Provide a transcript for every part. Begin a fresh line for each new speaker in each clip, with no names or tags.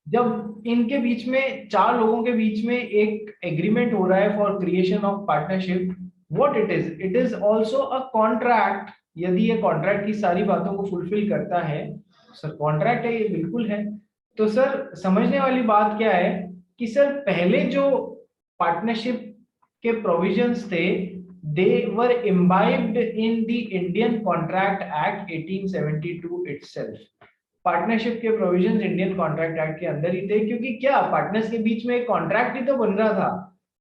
जब इनके बीच में, चार लोगों के बीच में एक एग्रीमेंट हो रहा है for creation of partnership, what it is also a contract. यदि ये कॉन्ट्रैक्ट की सारी बातों को फुलफिल करता है, सर कॉन्ट्रैक्ट है, ये बिल्कुल है। तो सर समझने वाली बात क्या है कि सर पहले जो पार्टनरशिप के प्रोविजंस थे, they were imbibed in the Indian Contract Act 1872 itself. Partnership के प्रोविजंस इंडियन कॉन्ट्रैक्ट एक्ट के अंदर ही थे, क्योंकि क्या पार्टनर्स के बीच में एक कॉन्ट्रैक्ट ही तो बन रहा था।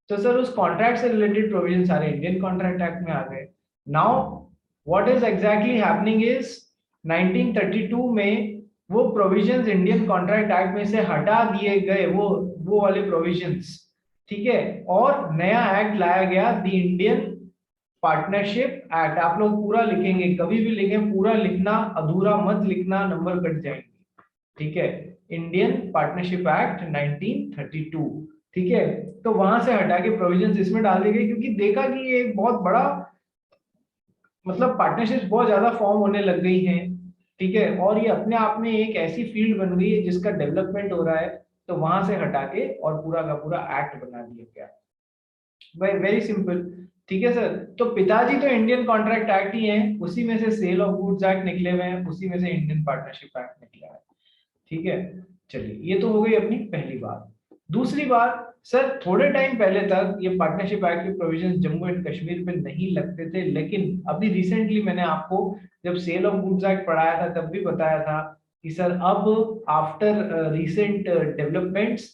तो सर उस कॉन्ट्रैक्ट से रिलेटेड प्रोविजन सारे इंडियन कॉन्ट्रैक्ट एक्ट में आ गए। Now what is exactly happening is 1932 में वो प्रोविजंस इंडियन कॉन्ट्रैक्ट एक्ट में से हटा दिए गए, वो वाले प्रोविजंस, ठीक है, और नया एक्ट लाया गया, द इंडियन पार्टनरशिप एक्ट। आप लोग पूरा लिखेंगे, कभी भी लिखें, पूरा लिखना, अधूरा मत लिखना, नंबर कट जाएंगे, ठीक है। इंडियन पार्टनरशिप एक्ट 1932, ठीक है। तो वहां से हटा के प्रोविजंस इसमें डाल दी गई, क्योंकि देखा कि ये एक बहुत बड़ा, मतलब पार्टनरशिप बहुत ज्यादा फॉर्म होने लग गई हैं, ठीक है, और ये अपने आप में एक ऐसी फील्ड बन गई है जिसका डेवलपमेंट हो रहा है। तो वहां से हटा के और पूरा का पूरा एक्ट बना दिया गया। वेरी सिंपल, ठीक है सर। तो पिताजी तो इंडियन कॉन्ट्रैक्ट एक्ट ही हैं, उसी में से सेल ऑफ गुड्स एक्ट निकले हुए हैं, उसी में से इंडियन पार्टनरशिप एक्ट निकला है, ठीक है। चलिए, ये तो हो गई अपनी पहली बात। दूसरी बात, सर थोड़े टाइम पहले तक ये पार्टनरशिप एक्ट के प्रोविजन जम्मू एंड कश्मीर पे नहीं लगते थे, लेकिन अभी रिसेंटली मैंने आपको जब सेल ऑफ गुड्स एक्ट पढ़ाया था तब भी बताया था कि सर अब after recent developments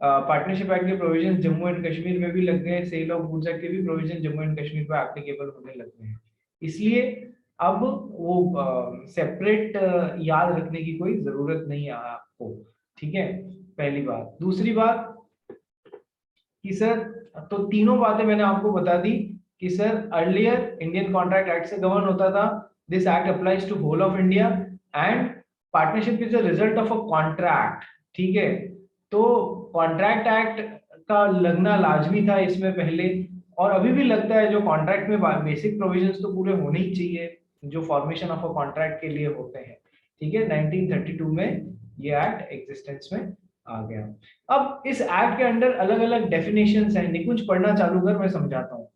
partnership act के प्रोविजन जम्मू एंड कश्मीर में भी लग गए, सेल ऑफ गुड्स एक्ट के भी प्रोविजन जम्मू एंड कश्मीर पर एप्लीकेबल होने लग गए हैं। इसलिए अब वो सेपरेट याद रखने की कोई जरूरत नहीं है आपको, ठीक है, पहली बात। दूसरी बात कि सर, तो तीनों बातें मैंने आपको बता दी कि sir earlier Indian Contract Act से गवर्न होता था, this act applies to whole of India, and partnership is a result of a contract, ठीक है। तो कॉन्ट्रैक्ट एक्ट का लगना लाजमी था इसमें पहले, और अभी भी लगता है। जो कॉन्ट्रैक्ट में बेसिक प्रोविजंस तो पूरे होने ही चाहिए जो फॉर्मेशन ऑफ अ कॉन्ट्रैक्ट के लिए होते हैं, ठीक है। 1932 में ये एक्ट एग्जिस्टेंस में आ गया। अब इस एक्ट के अंडर अलग अलग डेफिनेशंस हैं, निकुंज पढ़ना चालू कर, मैं समझाता हूँ।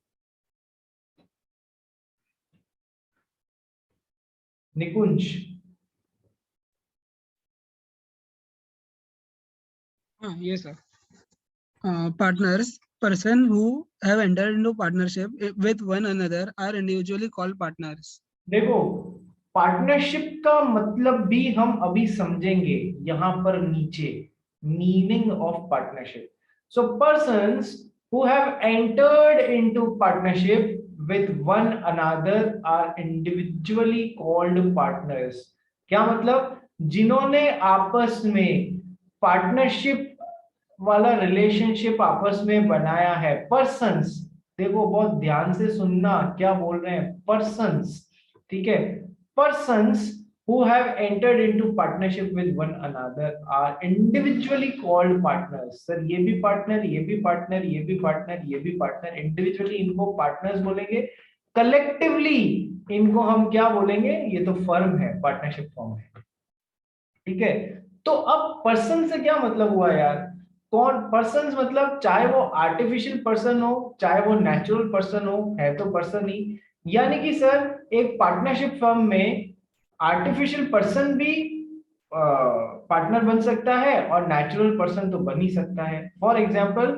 निकुंज।
Yes, sir. Partners, person who have entered into partnership with one another are individually called partners.
देखो, पार्टनरशिप का मतलब भी हम अभी समझेंगे यहां पर नीचे, meaning of partnership. So persons who have entered into partnership with one another are individually called partners. क्या मतलब? जिन्होंने आपस में पार्टनरशिप वाला रिलेशनशिप आपस में बनाया है, पर्सन्स, देखो बहुत ध्यान से सुनना क्या बोल रहे हैं, पर्सन्स, ठीक है। persons who have entered into partnership with one another are individually called partners। Sir ये भी पार्टनर, ये भी पार्टनर, ये भी पार्टनर, ये भी पार्टनर, इंडिविजुअली इनको पार्टनर्स बोलेंगे, कलेक्टिवली इनको हम क्या बोलेंगे? ये तो फर्म है, पार्टनरशिप फर्म है, ठीक है। तो अब पर्सन से क्या मतलब हुआ यार? कौन पर्सन? मतलब चाहे वो आर्टिफिशियल पर्सन हो, चाहे वो नेचुरल पर्सन हो, है तो पर्सन ही। यानी कि सर एक पार्टनरशिप फर्म में आर्टिफिशियल पर्सन भी पार्टनर बन सकता है और नेचुरल पर्सन तो बन ही सकता है। फॉर एग्जाम्पल,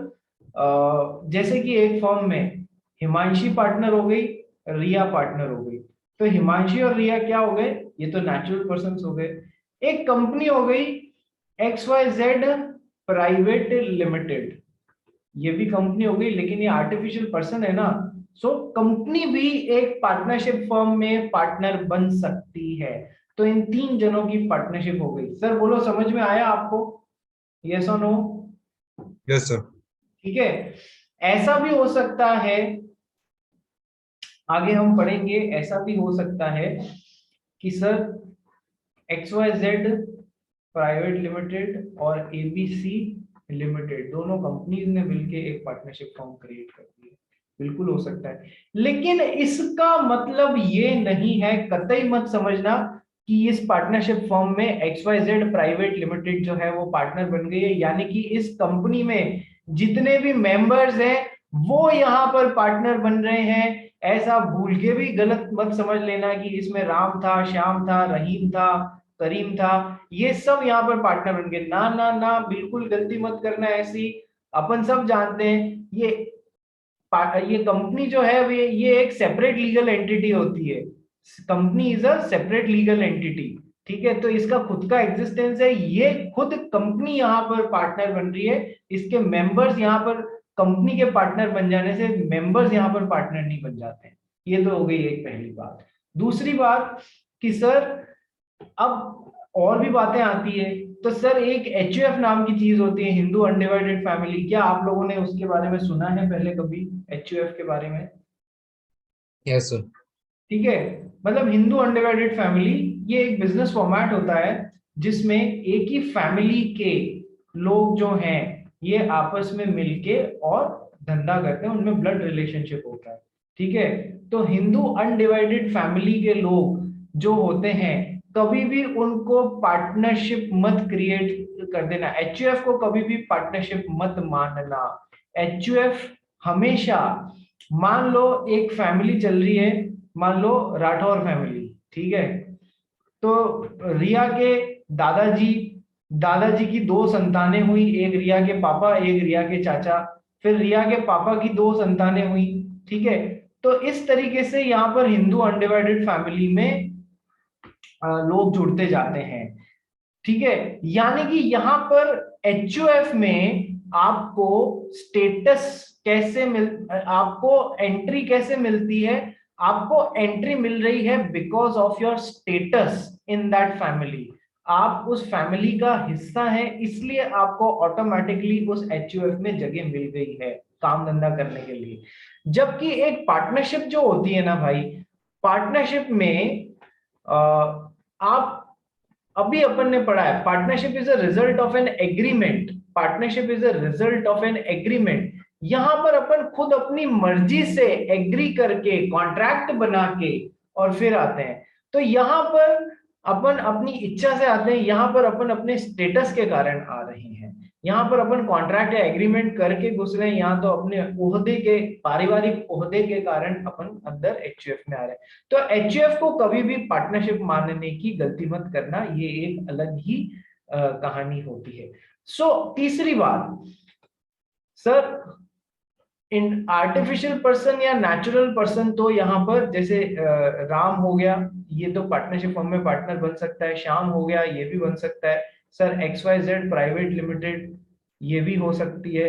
जैसे कि एक फर्म में हिमांशी पार्टनर हो गई, रिया पार्टनर हो गई, तो हिमांशी और रिया क्या हो गए? ये तो नेचुरल पर्सन हो गए। एक कंपनी हो गई XYZ प्राइवेट लिमिटेड, ये भी कंपनी हो गई, लेकिन ये आर्टिफिशियल पर्सन है ना। सो कंपनी भी एक पार्टनरशिप फर्म में पार्टनर बन सकती है। तो इन तीन जनों की पार्टनरशिप हो गई। सर बोलो, समझ में आया आपको? यस और नो?
Yes sir.
ठीक है। ऐसा भी हो सकता है, आगे हम पढ़ेंगे, ऐसा भी हो सकता है कि सर XYZ प्राइवेट लिमिटेड और ABC लिमिटेड दोनों कंपनीज ने मिलकर एक पार्टनरशिप फॉर्म क्रिएट कर दी है। बिल्कुल हो सकता है, लेकिन इसका मतलब ये नहीं है, कतई मत समझना कि इस पार्टनरशिप फर्म में XYZ प्राइवेट लिमिटेड जो है वो पार्टनर बन गई है, यानी कि इस कंपनी में जितने भी मेंबर्स हैं वो यहाँ पर पार्टनर बन रहे हैं। ऐसा भूल के भी गलत मत समझ लेना कि इसमें राम था, श्याम था, रहीम था, करीम था, ये सब यहाँ पर पार्टनर बन गए। ना ना ना, बिल्कुल गलती मत करना ऐसी। अपन सब जानते हैं ये कंपनी जो है ये एक सेपरेट लीगल एंटिटी होती है। Company is a separate legal entity, ठीक है। तो इसका खुद का एग्जिस्टेंस है, ये खुद कंपनी यहाँ पर पार्टनर बन रही है। इसके मेंबर्स यहाँ पर कंपनी के पार्टनर बन जाने से मेंबर्स यहाँ पर पार्टनर नहीं बन जाते हैं। ये तो हो गई एक पहली बात। दूसरी बात कि सर अब और भी बातें आती है, तो सर एक HUF नाम की चीज होती है, हिंदू अनडिवाइडेड फैमिली। क्या आप लोगों ने उसके बारे में सुना है पहले कभी, HUF के बारे में?
Yes sir.
ठीक है, मतलब हिंदू अनडिवाइडेड फैमिली ये एक बिजनेस फॉर्मेट होता है जिसमें एक ही फैमिली के लोग जो हैं ये आपस में मिलके और धंधा करते हैं, उनमें ब्लड रिलेशनशिप होता है, ठीक है। तो हिंदू अनडिवाइडेड फैमिली के लोग जो होते हैं कभी भी उनको पार्टनरशिप मत क्रिएट कर देना, HUF को कभी भी पार्टनरशिप मत मानना। HUF हमेशा, मान लो एक फैमिली चल रही है, मान लो राठौर फैमिली, ठीक है। तो रिया के दादाजी दादाजी की 2 संतानें हुई, एक रिया के पापा, एक रिया के चाचा, फिर रिया के पापा की 2 संतानें हुई, ठीक है। तो इस तरीके से यहाँ पर हिंदू अनडिवाइडेड फैमिली में लोग जुड़ते जाते हैं, ठीक है। यानी कि यहाँ पर HUF में आपको स्टेटस कैसे आपको एंट्री कैसे मिलती है? आपको एंट्री मिल रही है because of your status in that family. आप उस फैमिली का हिस्सा हैं, इसलिए आपको ऑटोमेटिकली उस HUF में जगह मिल गई है काम धंधा करने के लिए। जबकि एक पार्टनरशिप जो होती है ना भाई, पार्टनरशिप में आप अभी अपन ने पढ़ा है, partnership is a result of an agreement. Partnership is a result of an agreement. यहां पर अपन खुद अपनी मर्जी से एग्री करके कॉन्ट्रैक्ट बना के और फिर आते हैं। तो यहां पर अपन अपनी इच्छा से आते हैं, यहां पर अपन अपने स्टेटस के कारण आ रहे हैं। यहाँ पर अपन कॉन्ट्रैक्ट या एग्रीमेंट करके घुस रहे हैं, यहाँ तो अपने ओहदे के, पारिवारिक ओहदे के कारण अपन अंदर HUF में आ रहे हैं। तो HUF को कभी भी पार्टनरशिप मानने की गलती मत करना, ये एक अलग ही कहानी होती है। तीसरी बात सर, इन आर्टिफिशियल पर्सन या नेचुरल पर्सन, तो यहाँ पर जैसे राम हो गया, ये तो पार्टनरशिप फॉर्म में पार्टनर बन सकता है। श्याम हो गया, ये भी बन सकता है। सर XYZ प्राइवेट लिमिटेड, ये भी हो सकती है।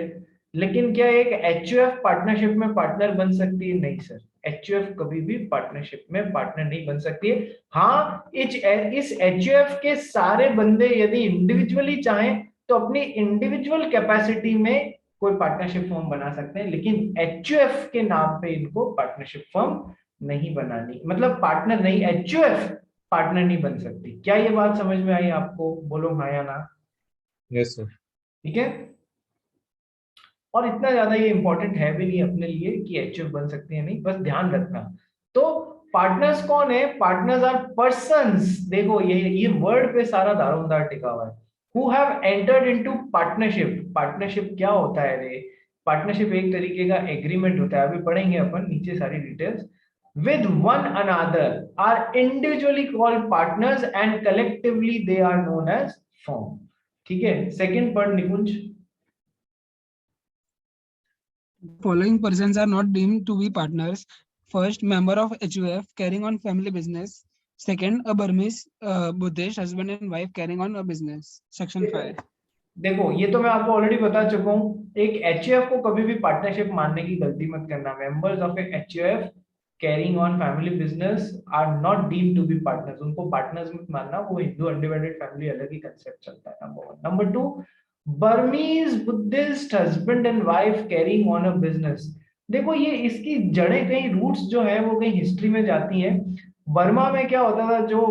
लेकिन क्या एक HUF पार्टनरशिप में पार्टनर बन सकती है? नहीं सर, HUF कभी भी पार्टनरशिप में पार्टनर नहीं बन सकती है। हाँ, इस HUF के सारे बंदे यदि इंडिविजुअली चाहें तो अपनी इंडिविजुअल कैपेसिटी में कोई पार्टनरशिप फर्म बना सकते हैं, लेकिन HUF के नाम पे इनको पार्टनरशिप फर्म नहीं बनानी, मतलब पार्टनर नहीं, HUF पार्टनर नहीं बन सकती। क्या ये बात समझ में आई आपको? बोलो हाँ या ना।
Yes sir.
ठीक है, और इतना ज्यादा ये इंपॉर्टेंट है भी नहीं अपने लिए कि HUF बन सकते हैं नहीं, बस ध्यान रखना। तो पार्टनर्स कौन है? Partners are persons. देखो ये वर्ड पे सारा दारोमदार टिका हुआ है। Who have entered into partnership. Partnership क्या होता है रे? पार्टनरशिप एक तरीके का एग्रीमेंट होता है, अभी पढ़ेंगे अपन नीचे सारी details. with one another are individually called partners and collectively they are known as firm। ठीक है, सेकंड पढ़ निकुंज।
Following persons are not deemed to be partners. First, member of HUF carrying on family business. Second, a Burmese Buddhist husband and wife carrying on a business. Section 5.
देखो ये तो मैं आपको already बता चुका हूँ। एक HUF को कभी भी पार्टनरशिप मानने की गलती मत करना। Members of a HUF carrying on family business are not deemed to be partners. उनको पार्टनर्स मत मानना, वो हिंदू अनडिवाइडेड फैमिली अलग ही कंसेप्ट चलता है। Number 1। Number 2, Burmese Buddhist husband and wife carrying on a business. देखो ये इसकी जड़ें कहीं, रूट्स जो है वो कहीं हिस्ट्री में जाती हैं। बर्मा में क्या होता था, जो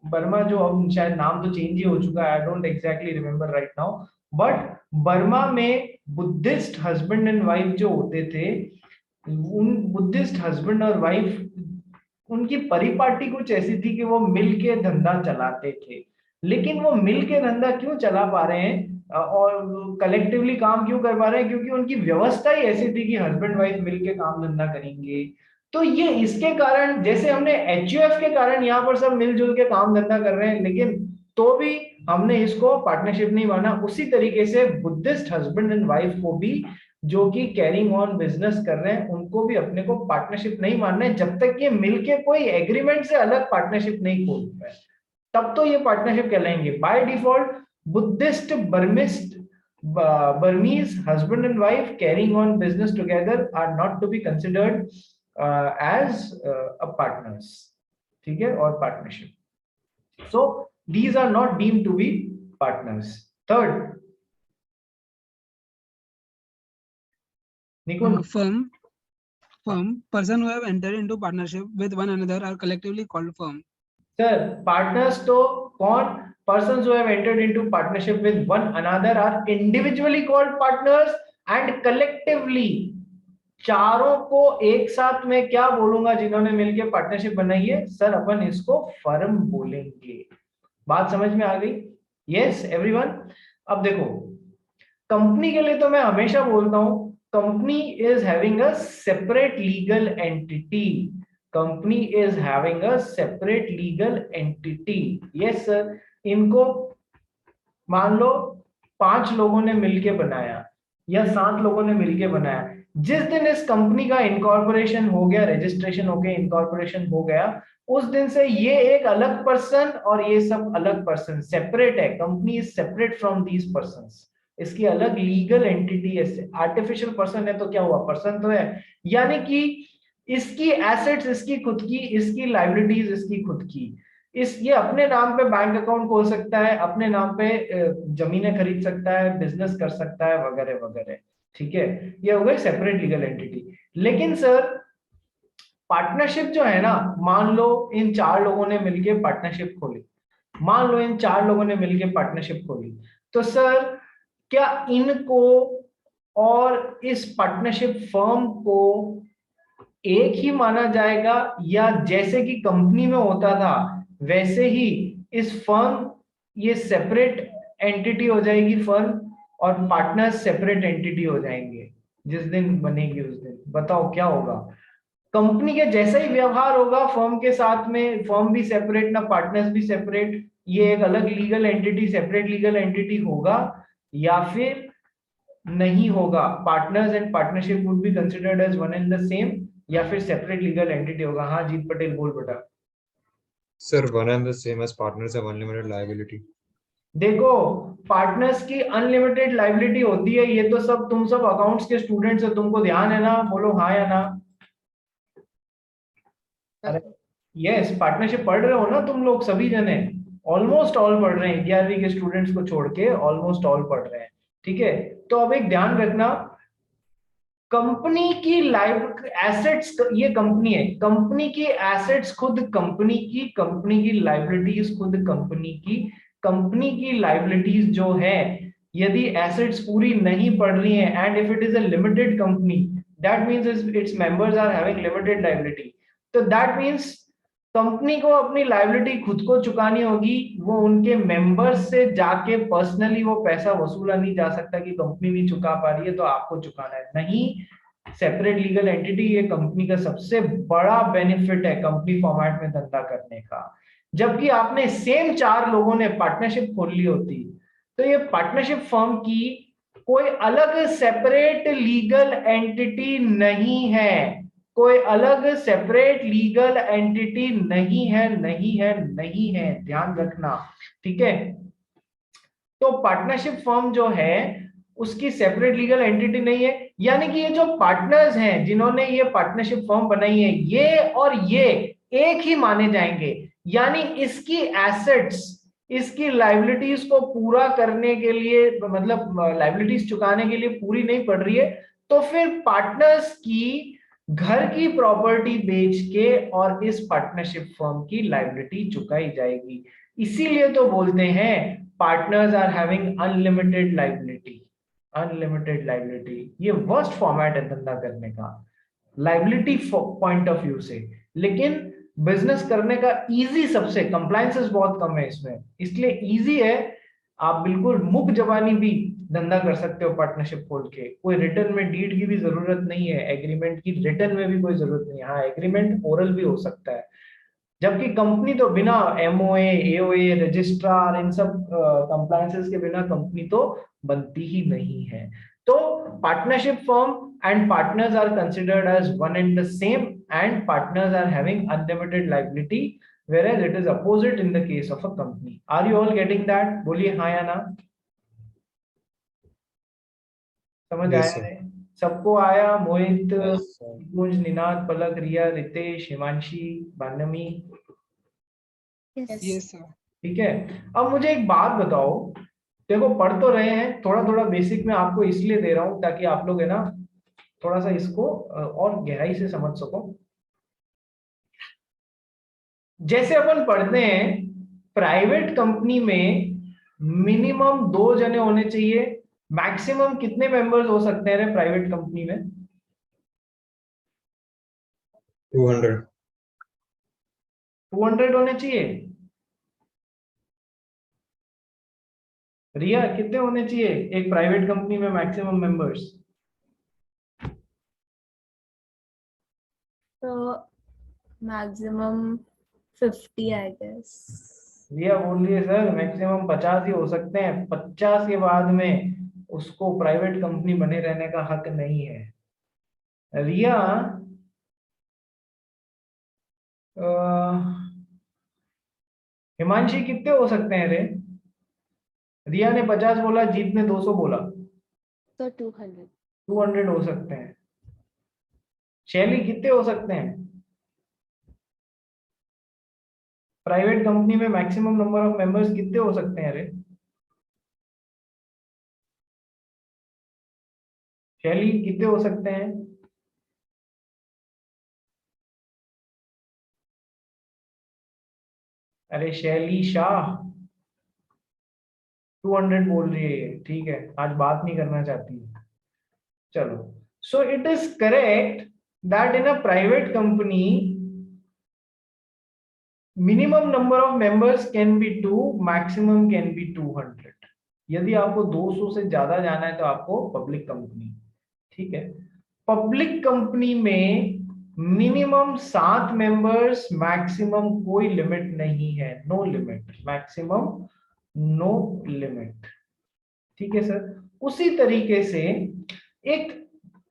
बर्मा जो अब शायद नाम तो चेंज ही हो चुका है, I don't exactly remember right now, but Burma में बुद्धिस्ट हस्बैंड एंड वाइफ जो होते थे, उन बुद्धिस्ट हस्बैंड और वाइफ उनकी परिपाटी कुछ ऐसी थी कि वो मिल के धंधा चलाते थे। लेकिन वो मिल के धंधा क्यों चला पा रहे हैं और कलेक्टिवली काम क्यों कर पा रहे हैं, क्योंकि उनकी व्यवस्था ही ऐसी थी कि हस्बैंड वाइफ मिल के काम धंधा करेंगे। तो ये इसके कारण, जैसे हमने एचयूएफ के कारण यहाँ पर सब मिलजुल के काम धंधा कर रहे हैं, लेकिन तो भी हमने इसको पार्टनरशिप नहीं माना। उसी तरीके से बुद्धिस्ट हस्बैंड एंड वाइफ को भी, जो कि कैरिंग ऑन बिजनेस कर रहे हैं, उनको भी अपने को पार्टनरशिप नहीं मानना है जब तक ये मिलके कोई एग्रीमेंट से अलग पार्टनरशिप नहीं खोलते हैं, तब तो ये पार्टनरशिप कहलाएंगे। By default Buddhist Burmese husband and wife carrying on business together are not to be considered as a partners, ठीक है, और partnership. So these are not deemed to be partners. Third, Nikun,
firm person who have entered into partnership with one another are collectively called firm.
sir, partners तो कौन? Persons who have entered into partnership with one another are individually called partners and collectively. चारों को एक साथ में क्या बोलूंगा जिन्होंने मिलकर पार्टनरशिप बनाई है? सर अपन इसको फर्म बोलेंगे। बात समझ में आ गई? Yes everyone. अब देखो, कंपनी के लिए तो मैं हमेशा बोलता हूं, company is having a separate legal entity. Company is having a separate legal entity. Yes sir. इनको मान लो 5 लोगों ने मिलके बनाया या 7 लोगों ने मिलके बनाया। जिस दिन इस कंपनी का इनकॉर्पोरेशन हो गया, रजिस्ट्रेशन हो गया, इनकॉर्पोरेशन हो गया, उस दिन से ये एक अलग पर्सन और ये सब अलग पर्सन, सेपरेट है। Company is separate from these persons. इसकी अलग लीगल एंटिटी है। आर्टिफिशियल पर्सन है तो क्या हुआ? पर्सन तो है। यानी कि इसकी एसेट्स इसकी खुद की, इसकी लायबिलिटीज इसकी खुद की। ये अपने नाम पे बैंक अकाउंट खोल सकता है, अपने नाम पे जमीनें खरीद सकता है, बिजनेस कर सकता है, वगैरह वगैरह। ठीक है, ये हो गई सेपरेट लीगल एंटिटी। लेकिन सर पार्टनरशिप जो है ना, मान लो इन 4 लोगों ने मिलकर पार्टनरशिप खोली, मान लो इन 4 लोगों ने मिलकर पार्टनरशिप खोली, तो सर क्या इनको और इस पार्टनरशिप फर्म को एक ही माना जाएगा, या जैसे कि कंपनी में होता था वैसे ही इस फर्म, ये सेपरेट एंटिटी हो जाएगी फर्म, और पार्टनर्स सेपरेट एंटिटी हो जाएंगे जिस दिन बनेगी उस दिन? बताओ क्या होगा? कंपनी के जैसा ही व्यवहार होगा फर्म के साथ में, फर्म भी सेपरेट ना पार्टनर्स भी सेपरेट, ये एक अलग legal entity, separate legal entity होगा या फिर नहीं होगा? Partners and partnership would be considered as one and the same, या फिर सेपरेट लीगल एंटिटी होगा? हाँ जीत पटेल बोल बेटा।
Sir, one and the same as partners have unlimited liability.
देखो, पार्टनर्स की अनलिमिटेड लायबिलिटी होती है, ये तो सब तुम सब अकाउंट्स के स्टूडेंट्स हो, तुमको ध्यान है ना? बोलो हाँ या ना। अरे यस, पार्टनरशिप पढ़ रहे हो ना तुम लोग सभी जने? ऑलमोस्ट ऑल पढ़ रहे हैं, 11वीं के स्टूडेंट्स को छोड़ के ऑलमोस्ट ऑल पढ़ रहे हैं। ठीक है, तो अब एक ध्यान रखना, कंपनी की एसेट्स, ये कंपनी है, कंपनी की एसेट्स खुद कंपनी की, कंपनी की लायबिलिटीज खुद कंपनी की। कंपनी की लायबिलिटीज जो है, यदि एसेट्स पूरी नहीं पड़ रही हैं, and if it is a limited company, that means its members are having limited liability, तो दैट मींस कंपनी को अपनी लायबिलिटी खुद को चुकानी होगी। वो उनके मेंबर्स से जाके पर्सनली वो पैसा वसूला नहीं जा सकता कि कंपनी नहीं चुका पा रही है तो आपको चुकाना है, नहीं। सेपरेट लीगल एंटिटी ये कंपनी का सबसे बड़ा बेनिफिट है कंपनी फॉर्मेट में धंधा करने का। जबकि आपने सेम 4 लोगों ने पार्टनरशिप खोल ली होती, तो ये पार्टनरशिप फर्म की कोई अलग सेपरेट लीगल एंटिटी नहीं है, कोई अलग सेपरेट लीगल एंटिटी नहीं है, नहीं है, नहीं है, ध्यान रखना। ठीक है, तो पार्टनरशिप फर्म जो है उसकी सेपरेट लीगल एंटिटी नहीं है, यानी कि ये जो पार्टनर्स हैं जिन्होंने ये पार्टनरशिप फर्म बनाई है, ये और ये एक ही माने जाएंगे। यानी इसकी एसेट्स, इसकी लायबिलिटीज को पूरा करने के लिए, मतलब लायबिलिटीज चुकाने के लिए पूरी नहीं पड़ रही है, तो फिर पार्टनर्स की घर की प्रॉपर्टी बेच के और इस पार्टनरशिप फर्म की लायबिलिटी चुकाई जाएगी। इसीलिए तो बोलते हैं partners are having unlimited liability. Unlimited liability ये वर्स्ट फॉर्मेट है धंधा करने का लायबिलिटी पॉइंट ऑफ व्यू से, लेकिन बिजनेस करने का इजी, सबसे कंप्लायंसेस बहुत कम है इसमें, इसलिए इजी है। आप बिल्कुल मुक्त जबानी भी धंधा कर सकते हो पार्टनरशिप खोल के, कोई रिटर्न में डीड की भी जरूरत नहीं है, एग्रीमेंट की रिटर्न में भी कोई जरूरत नहीं है। हाँ, एग्रीमेंट ओरल भी हो सकता है, जबकि कंपनी तो बिना एमओए, एओए, रजिस्ट्रार, इन सब कंप्लायंसेस के बिना कंपनी तो बनती ही नहीं है। तो partnership firm and partners are considered as one and the same, and partners are having unlimited liability, whereas it is opposite in the case of a company. Are you all getting that? बोलिए हाँ या ना। समझ
Yes,
आया
sir.
है सबको? आया? मोहित,
Yes, sir.
कुंज, निनाद, पलक, रिया, Ritesh, Himanshi, भानमी,
Yes, sir.
ठीक है। अब मुझे एक बात बताओ, देखो पढ़ तो रहे हैं, थोड़ा थोड़ा बेसिक में आपको इसलिए दे रहा हूं ताकि आप लोग है ना थोड़ा सा इसको और गहराई से समझ सको। जैसे अपन पढ़ते हैं प्राइवेट कंपनी में मिनिमम 2 जने होने चाहिए, मैक्सिमम कितने मेंबर्स हो सकते हैं प्राइवेट कंपनी में?
200.
200 होने चाहिए। रिया, कितने होने चाहिए एक प्राइवेट कंपनी में मैक्सिमम मेंबर्स?
तो मैक्सिमम 50 आई गेस।
रिया बोल रही है सर मैक्सिमम 50 ही हो सकते हैं, 50 के बाद में उसको प्राइवेट कंपनी बने रहने का हक नहीं है। रिया, हिमांशी कितने हो सकते हैं रे? रिया ने 50 बोला, जीत ने 200 बोला,
तो 200।
200 हो सकते हैं। शैली कितने हो सकते हैं? प्राइवेट कंपनी में मैक्सिमम नंबर ऑफ मेंबर्स कितने हो सकते हैं रे? शैली कितने हो सकते हैं? अरे शैली शाह 200 बोल रही है, ठीक है, आज बात नहीं करना चाहती है। चलो, so it is correct that in a private company minimum number of members can be 2, maximum can be 200। यदि आपको 200 से ज्यादा जाना है तो आपको पब्लिक कंपनी, ठीक है। पब्लिक कंपनी में मिनिमम 7 मेंबर्स, मैक्सिमम कोई लिमिट नहीं है, no limit, maximum no limit, ठीक है सर। उसी तरीके से एक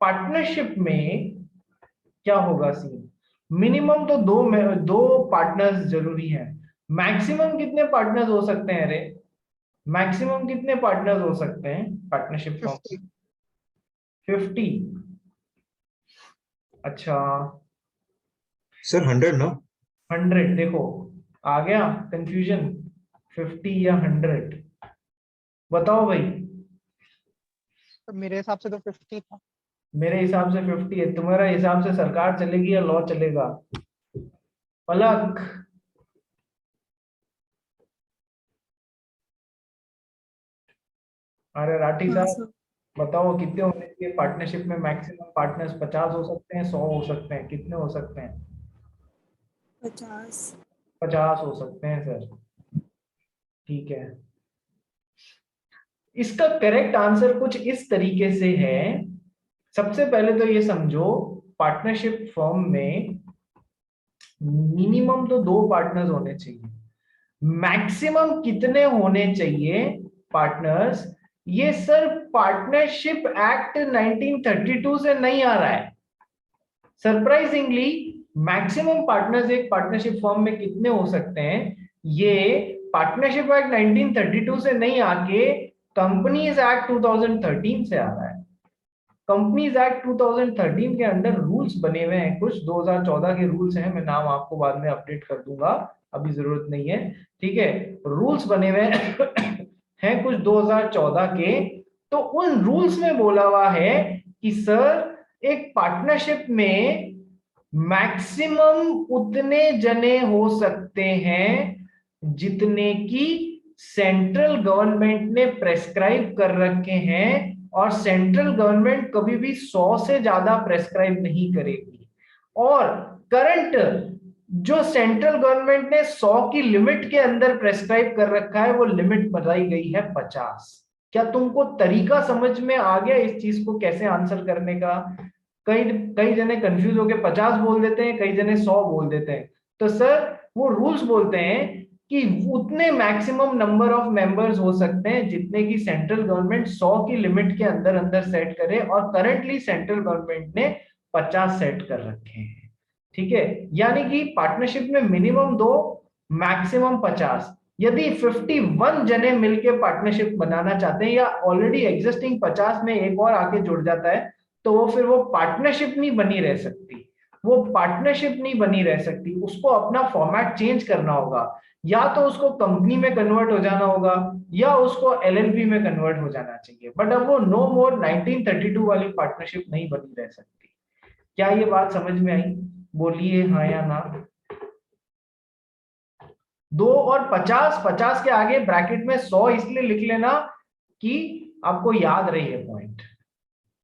पार्टनरशिप में क्या होगा सीन, मिनिमम तो दो पार्टनर्स जरूरी है। मैक्सिमम कितने पार्टनर्स हो सकते हैं रे? मैक्सिमम कितने पार्टनर्स हो सकते हैं पार्टनरशिप फॉर्म?
50.
50। अच्छा,
Sir, 100, no?
100, देखो आ गया कंफ्यूजन, 50 या 100, बताओ भाई।
तो मेरे हिसाब से तो 50 था।
मेरे हिसाब से 50 है, तुम्हारा हिसाब से सरकार चलेगी या लॉ चलेगा? पलक, अरे राठी
हाँ
साहब
सर।
बताओ कितने होने चाहिए पार्टनरशिप में? मैक्सिमम पार्टनर्स 50 हो सकते हैं, 100 हो सकते हैं, कितने हो सकते हैं?
50।
50 हो सकते हैं सर, ठीक है। इसका करेक्ट आंसर कुछ इस तरीके से है। सबसे पहले तो ये समझो पार्टनरशिप फर्म में मिनिमम तो 2 पार्टनर्स होने चाहिए, मैक्सिमम कितने होने चाहिए पार्टनर्स? ये सर पार्टनरशिप एक्ट 1932 से नहीं आ रहा है। सरप्राइजिंगली मैक्सिमम पार्टनर्स एक पार्टनरशिप फर्म में कितने हो सकते हैं, ये पार्टनरशिप एक्ट 1932 से नहीं आके कंपनीज एक्ट 2013 से आ रहा है। कंपनीज एक्ट 2013 के अंडर रूल्स बने हुए हैं, कुछ 2014 के रूल्स हैं, मैं नाम आपको बाद में अपडेट कर दूंगा, अभी जरूरत नहीं है, ठीक है। रूल्स बने हुए हैं कुछ 2014 के, तो उन रूल्स में बोला हुआ है कि सर एक पार्टनरशिप में मैक्सिमम उतने जने हो सकते हैं जितने की सेंट्रल गवर्नमेंट ने प्रेस्क्राइब कर रखे हैं, और सेंट्रल गवर्नमेंट कभी भी 100 से ज्यादा प्रेस्क्राइब नहीं करेगी। और करंट जो सेंट्रल गवर्नमेंट ने 100 की लिमिट के अंदर प्रेस्क्राइब कर रखा है वो लिमिट बताई गई है 50। क्या तुमको तरीका समझ में आ गया इस चीज को कैसे आंसर करने का? कई कई जने कंफ्यूज होके 50 बोल देते हैं, कई जने 100 बोल देते हैं। तो सर वो रूल्स बोलते हैं कि उतने मैक्सिमम नंबर ऑफ मेंबर्स हो सकते हैं जितने की सेंट्रल गवर्नमेंट 100 की लिमिट के अंदर अंदर सेट करे, और करंटली सेंट्रल गवर्नमेंट ने 50 सेट कर रखे हैं। ठीक है, यानी कि पार्टनरशिप में मिनिमम 2, मैक्सिमम 50। यदि 51 जने मिलके पार्टनरशिप बनाना चाहते हैं या ऑलरेडी एग्जिस्टिंग 50 में एक और आके जुड़ जाता है, तो वो फिर वो पार्टनरशिप नहीं बनी रह सकती। वो पार्टनरशिप नहीं बनी रह सकती, उसको अपना फॉर्मेट चेंज करना होगा। या तो उसको कंपनी में कन्वर्ट हो जाना होगा या उसको एलएलपी में कन्वर्ट हो जाना चाहिए, बट अब वो नो मोर 1932 वाली पार्टनरशिप नहीं बनी रह सकती। क्या ये बात समझ में आई? बोलिए हाँ या ना। 2 और 50, 50 के आगे ब्रैकेट में 100 इसलिए लिख लेना कि आपको याद रही है पॉइंट।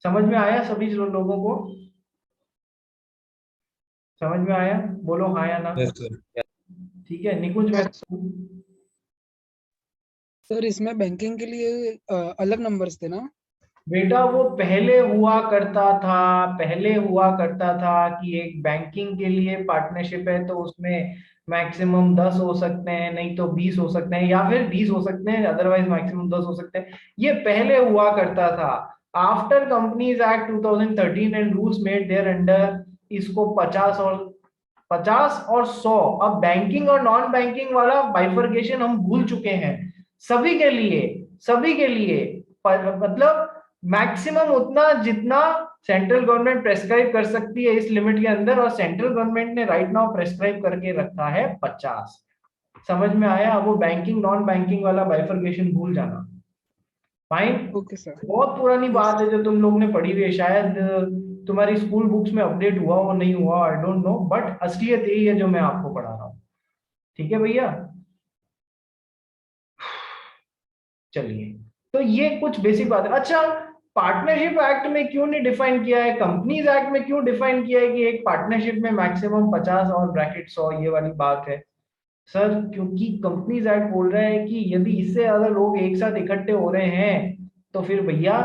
समझ में आया सभी लोगों को? समझ में आया? बोलो हाँ या ना।
Yes, sir.
ठीक है, निकुंज में
Yes,
सर इसमें बैंकिंग के लिए अलग नंबर्स थे ना?
बेटा वो पहले हुआ करता था कि एक बैंकिंग के लिए पार्टनरशिप है तो उसमें मैक्सिमम 10 हो सकते हैं, नहीं तो 20 हो सकते हैं, या फिर 20 हो सकते हैं, अदरवाइज मैक्सिमम 10 हो सकते हैं। ये पहले हुआ करता था। After Companies Act 2013 and rules made thereunder, इसको 50 और 100, अब बैंकिंग और नॉन बैंकिंग वाला बाइफर्केशन हम भूल चुके हैं। सभी के लिए मतलब मैक्सिमम उतना जितना सेंट्रल गवर्नमेंट प्रेस्क्राइब कर सकती है इस लिमिट के अंदर, और सेंट्रल गवर्नमेंट ने राइट नाउ प्रेस्क्राइब करके रखा है 50। समझ में आया? अब वो बैंकिंग नॉन बैंकिंग वाला बाइफर्केशन भूल जाना। फाइन।
Okay sir.
बहुत पुरानी बात है जो तुम लोग ने पढ़ी हुई है, शायद तुम्हारी स्कूल बुक्स में अपडेट हुआ हो नहीं हुआ, आई डोंट नो, बट असलियत यही है जो मैं आपको पढ़ा रहा हूँ। ठीक है भैया, चलिए। तो ये कुछ बेसिक बात है। अच्छा, पार्टनरशिप एक्ट में क्यों नहीं डिफाइन किया है, कंपनीज एक्ट में क्यों डिफाइन किया है कि एक पार्टनरशिप में मैक्सिमम 50 और ब्रैकेट 100, ये वाली बात है? सर क्योंकि कंपनीज एक्ट बोल रहा है कि यदि इससे ज्यादा लोग एक साथ इकट्ठे हो रहे हैं तो फिर भैया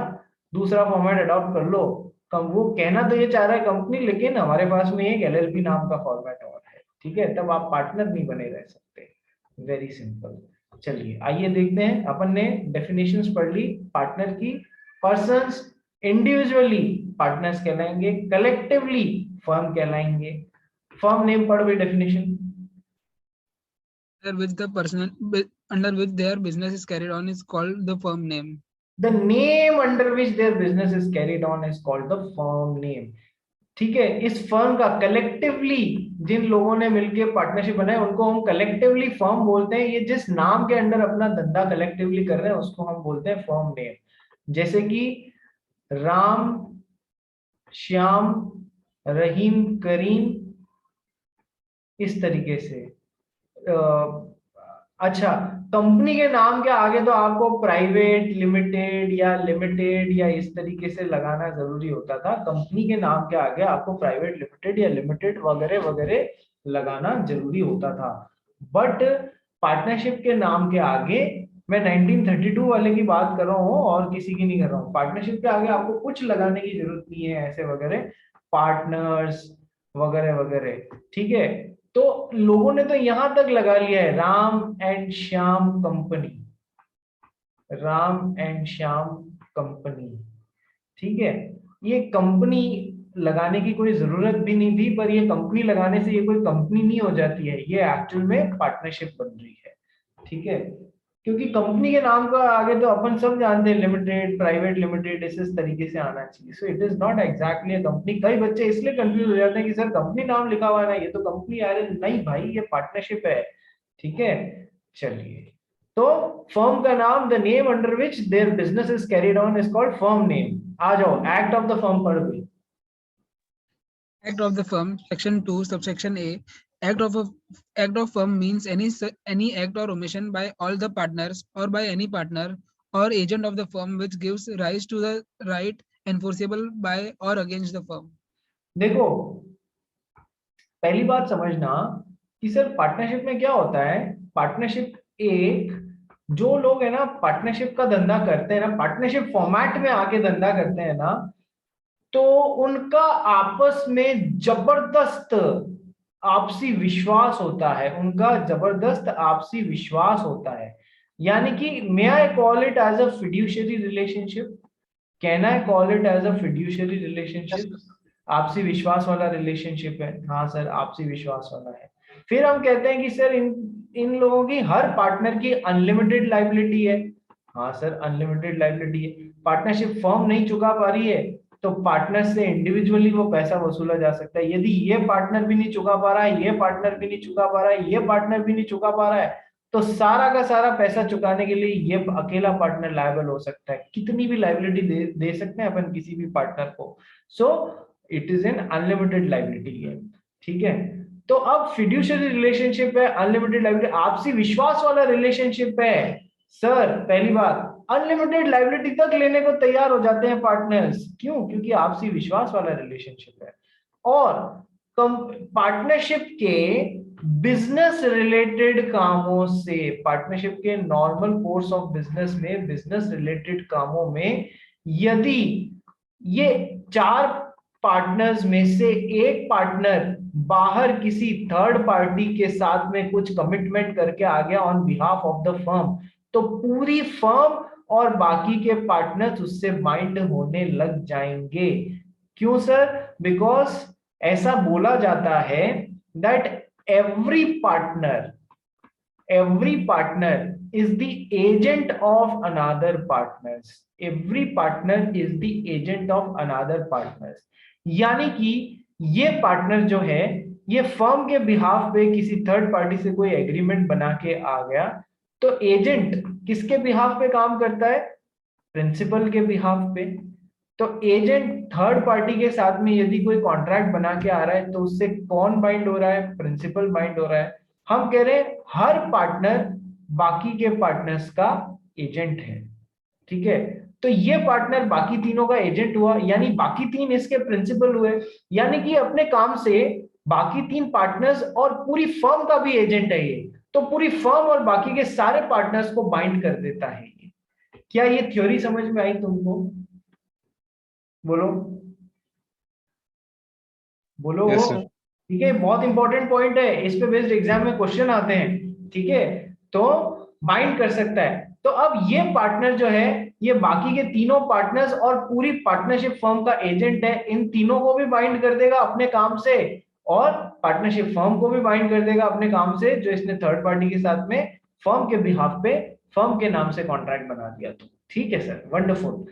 दूसरा फॉर्मेट अडॉप्ट कर लो। कम वो कहना तो ये चाह रहा है कंपनी, लेकिन हमारे पास में एक एलएलपी नाम का फॉर्मेट और है। ठीक है, तब आप पार्टनर नहीं बने रह सकते। Very simple. चलिए आइए देखते हैं, अपन ने डेफिनेशंस पढ़ ली पार्टनर की। पर्सन्स इंडिविजुअली पार्टनर्स कहलाएंगे, कलेक्टिवली फर्म कहलाएंगे। फर्म नेम पढ़ गई definition.
Under which their business is carried on is called the firm name.
The name under which their business is carried on is called the firm name. ठीक है, इस firm का collectively जिन लोगों ने मिलकर partnership बनाया उनको हम कलेक्टिवली फर्म बोलते हैं। ये जिस नाम के अंडर अपना धंधा कलेक्टिवली कर रहे हैं उसको हम बोलते हैं फर्म नेम। जैसे कि राम, श्याम, रहीम, करीम, इस तरीके से। अच्छा, कंपनी के नाम के आगे तो आपको प्राइवेट लिमिटेड या इस तरीके से लगाना जरूरी होता था। कंपनी के नाम के आगे आपको प्राइवेट लिमिटेड या लिमिटेड वगैरह वगैरह लगाना जरूरी होता था। बट पार्टनरशिप के नाम के आगे, मैं 1932 वाले की बात कर रहा हूँ और किसी की नहीं कर रहा हूँ, पार्टनरशिप के आगे आपको कुछ लगाने की जरूरत नहीं है ऐसे वगैरह, पार्टनर्स वगैरह वगैरह। ठीक है, तो लोगों ने तो यहां तक लगा लिया है Ram and Shyam company, Ram and Shyam company. ठीक है, ये कंपनी लगाने की कोई जरूरत भी नहीं थी, पर ये कंपनी लगाने से ये कोई कंपनी नहीं हो जाती है, ये एक्चुअल में पार्टनरशिप बन रही है। ठीक है, क्योंकि कंपनी के नाम का आगे तो अपन सब जानते हैं लिमिटेड, प्राइवेट लिमिटेड, इस तरीके से आना चाहिए। So it is not exactly a company. कई बच्चे इसलिए कंफ्यूज हो जाते हैं कि सर कंपनी नाम लिखा हुआ है ना, ये तो कंपनी आ रही है। नहीं भाई, ये पार्टनरशिप है। ठीक है, चलिए। तो फर्म का नाम, the name under which their business is carried on is called firm name. आ जाओ, एक्ट ऑफ द फर्म पढ़ गई।
Act of the firm, section 2, subsection A. Act of firm means any act or omission by all the partners or by any partner or agent of the firm which gives rise to the right enforceable by or against the firm.
देखो, पहली बात समझना कि sir partnership में क्या होता है, partnership एक जो लोग है ना पार्टनरशिप का धंधा करते हैं ना, पार्टनरशिप फॉर्मेट में आके धंधा करते हैं ना, तो उनका आपस में जबरदस्त आपसी विश्वास होता है, उनका जबरदस्त आपसी विश्वास होता है। यानी कि may I call it as a fiduciary relationship, can I call it as a fiduciary relationship? आपसी विश्वास वाला रिलेशनशिप है। हाँ सर, आपसी विश्वास वाला है। फिर हम कहते हैं कि सर इन लोगों की हर पार्टनर की अनलिमिटेड लायबिलिटी है। हाँ सर, अनलिमिटेड लायबिलिटी है। पार्टनरशिप फर्म नहीं चुका पा रही है तो पार्टनर से इंडिविजुअली वो पैसा वसूला जा सकता है। यदि ये पार्टनर भी नहीं चुका पा रहा है, ये पार्टनर भी नहीं चुका पा रहा है, ये पार्टनर भी नहीं चुका पा रहा है, तो सारा का सारा पैसा चुकाने के लिए ये अकेला पार्टनर लायबल हो सकता है। कितनी भी लायबिलिटी दे सकते हैं अपन किसी भी पार्टनर को। So it is an unlimited liability game. ठीक है, तो अब फिड्यूशियरी रिलेशनशिप है, अनलिमिटेड लायबिलिटी, आपसी विश्वास वाला रिलेशनशिप है। सर पहली बात, अनलिमिटेड लायबिलिटी तक लेने को तैयार हो जाते हैं पार्टनर्स। क्यों? क्योंकि आपसी विश्वास वाला रिलेशनशिप है। और पार्टनरशिप के बिजनेस रिलेटेड कामों से, पार्टनरशिप के नॉर्मल कोर्स ऑफ बिजनेस में, बिजनेस रिलेटेड कामों में, यदि ये 4 पार्टनर्स में से एक पार्टनर बाहर किसी थर्ड पार्टी के साथ में कुछ कमिटमेंट करके आ गया on behalf of the firm, तो पूरी फर्म और बाकी के पार्टनर्स उससे बाइंड होने लग जाएंगे। क्यों सर? बिकॉज ऐसा बोला जाता है that every partner is the agent of another partners. Every partner is the agent of another partners. यानी कि ये पार्टनर जो है, ये फर्म के बिहाफ पे किसी थर्ड पार्टी से कोई एग्रीमेंट बना के आ गया, तो एजेंट किसके बिहाफ पे काम करता है? प्रिंसिपल के बिहाफ पे। तो एजेंट थर्ड पार्टी के साथ में यदि कोई कॉन्ट्रैक्ट बना के आ रहा है तो उससे कौन बाइंड हो रहा है? प्रिंसिपल बाइंड हो रहा है। हम कह रहे हैं हर पार्टनर बाकी के पार्टनर्स का एजेंट है। ठीक है, तो ये पार्टनर बाकी तीनों का एजेंट हुआ, यानी बाकी 3 इसके प्रिंसिपल हुए, यानी कि अपने काम से बाकी 3 पार्टनर्स और पूरी फर्म का भी एजेंट है ये, तो पूरी फर्म और बाकी के सारे पार्टनर्स को बाइंड कर देता है ये। क्या ये थ्योरी समझ में आई तुमको? बोलो बोलो।
Yes, sir.
ठीक है, बहुत इंपॉर्टेंट पॉइंट है, इस पे बेस्ड एग्जाम में क्वेश्चन आते हैं। ठीक है, तो बाइंड कर सकता है। तो अब ये पार्टनर जो है, ये बाकी के तीनों पार्टनर्स और पूरी पार्टनरशिप फर्म का एजेंट है। इन तीनों को भी बाइंड कर देगा अपने काम से, और पार्टनरशिप फर्म को भी बाइंड कर देगा अपने काम से, जो इसने थर्ड पार्टी के साथ में फर्म के बिहाफ पे फर्म के नाम से कॉन्ट्रैक्ट बना दिया। तो ठीक है सर, वंडरफुल।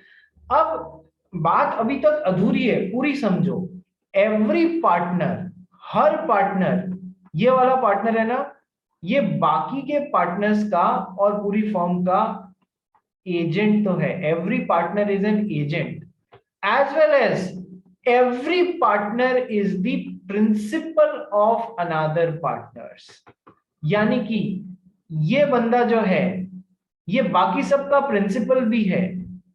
अब बात अभी तक अधूरी है, पूरी समझो। एवरी पार्टनर, हर पार्टनर, ये वाला पार्टनर है ना, ये बाकी के पार्टनर्स का और पूरी फर्म का एजेंट तो है। Every partner is an agent, as well as every partner is the principal of another partners. यानी कि ये बंदा जो है, ये बाकी सबका प्रिंसिपल भी है,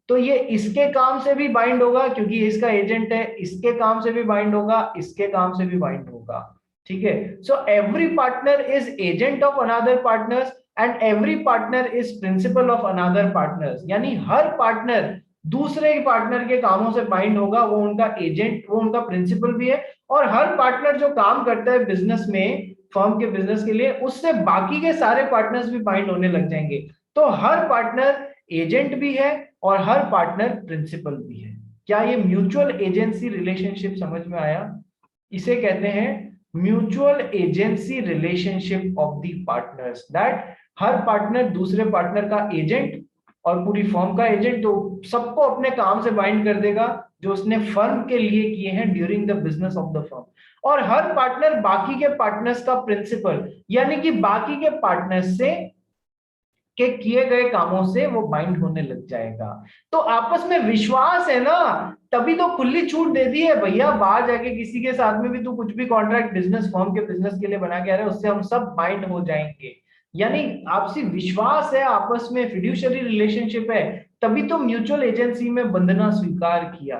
तो ये इसके काम से भी बाइंड होगा क्योंकि इसका एजेंट है, इसके काम से भी बाइंड होगा, इसके काम से भी बाइंड होगा। ठीक है, so every partner is agent of another partners and every partner is principal of another partners. यानी हर पार्टनर दूसरे पार्टनर के कामों से बाइंड होगा, वो उनका एजेंट, वो उनका प्रिंसिपल भी है। और हर पार्टनर जो काम करता है बिजनेस में, फर्म के बिजनेस के लिए, उससे बाकी के सारे पार्टनर्स भी बाइंड होने लग जाएंगे। तो हर पार्टनर एजेंट भी है और हर पार्टनर प्रिंसिपल भी है। क्या ये म्यूचुअल एजेंसी रिलेशनशिप समझ में आया? इसे कहते हैं mutual agency relationship of the partners, that her partner दूसरे पार्टनर का एजेंट और पूरी फर्म का एजेंट, तो सबको अपने काम से बाइंड कर देगा जो उसने फर्म के लिए किए हैं during the business of the firm. और हर पार्टनर बाकी के पार्टनर्स का प्रिंसिपल, यानी कि बाकी के पार्टनर्स से के किए गए कामों से वो बाइंड होने लग जाएगा। तो आपस में विश्वास है ना, तभी तो खुली छूट दे दी है भैया, बाहर जाके किसी के साथ में भी तू कुछ भी कॉन्ट्रैक्ट बिजनेस फर्म के बिजनेस के लिए बना के आ रहा है, उससे हम सब बाइंड हो जाएंगे। यानी आपसी विश्वास है, आपस में फिड्यूशियरी रिलेशनशिप है, तभी तो म्यूचुअल एजेंसी में बंधना स्वीकार किया।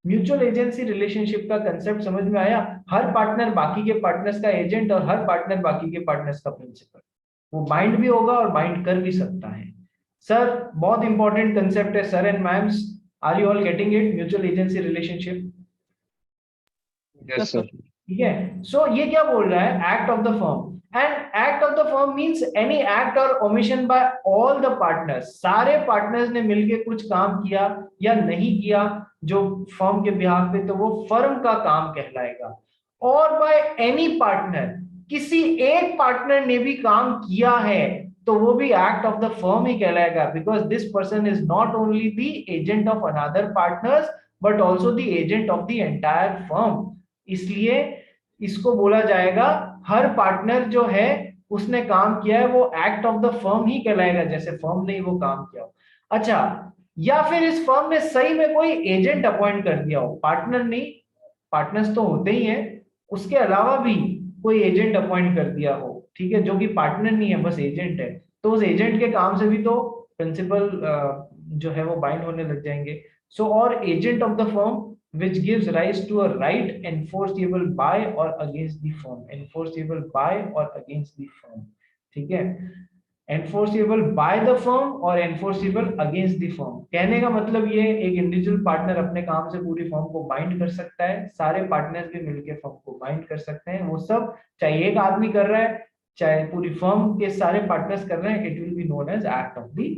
म्यूचुअल एजेंसी रिलेशनशिप का कंसेप्ट समझ में आया? हर पार्टनर बाकी के पार्टनर्स का एजेंट और हर पार्टनर बाकी के पार्टनर्स का प्रिंसिपल। वो बाइंड भी होगा और बाइंड कर भी सकता है। सर बहुत इंपॉर्टेंट कंसेप्ट है sir and ma'ams, are you all getting it? Mutual agency relationship,
Yes, sir.
ठीक है। सो ये क्या बोल रहा है? Act of the firm, and act of the firm means any act or omission by all the partners. सारे partners ने मिलके कुछ काम किया या नहीं किया जो फर्म के बिहाफ पे, तो वो फर्म का काम कहलाएगा। और बाय एनी पार्टनर, किसी एक पार्टनर ने भी काम किया है तो वो भी एक्ट ऑफ द फर्म ही कहलाएगा, because this person is not only the agent of another partners but also the agent of the entire firm. इसलिए इसको बोला जाएगा हर पार्टनर जो है उसने काम किया है वो एक्ट ऑफ द फर्म ही कहलाएगा, जैसे फर्म ने वो काम किया हो। अच्छा, या फिर इस फर्म ने सही में कोई एजेंट अपॉइंट कर दिया हो, पार्टनर नहीं, पार्टनर्स तो होते ही हैं, उसके अलावा भी कोई एजेंट अपॉइंट कर दिया हो, ठीक है, जो कि पार्टनर नहीं है बस एजेंट है, तो उस एजेंट के काम से भी तो प्रिंसिपल जो है वो बाइंड होने लग जाएंगे। सो और agent of the firm which gives rise to a right enforceable by or against the firm, enforceable by or against the firm, ठीक है, enforceable by the firm और enforceable against the firm। कहने का मतलब ये एक इंडिविजुअल पार्टनर अपने काम से पूरी फर्म को बाइंड कर सकता है, सारे पार्टनर्स भी मिलकर फर्म को बाइंड कर सकते हैं, वो सब चाहे एक आदमी कर रहा है चाहे पूरी फर्म के सारे पार्टनर्स कर रहे हैं, it will be known as act of the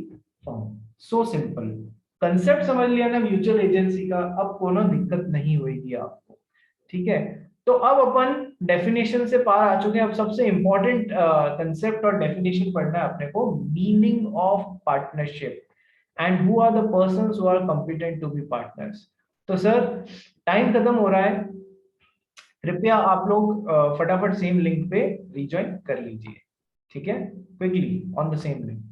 firm. So simple concept समझ लिया ना म्यूचुअल एजेंसी का, अब कोनो दिक्कत नहीं होगी आपको, ठीक है। तो अब अपन डेफिनेशन से पार आ चुके हैं, अब सबसे इंपॉर्टेंट कंसेप्ट और डेफिनेशन पढ़ना है अपने को, meaning of partnership and who are the persons who are competent to be partners. तो सर टाइम खत्म हो रहा है, कृपया आप लोग फटाफट सेम लिंक पे रिज्वाइन कर लीजिए, ठीक है, quickly on the same link.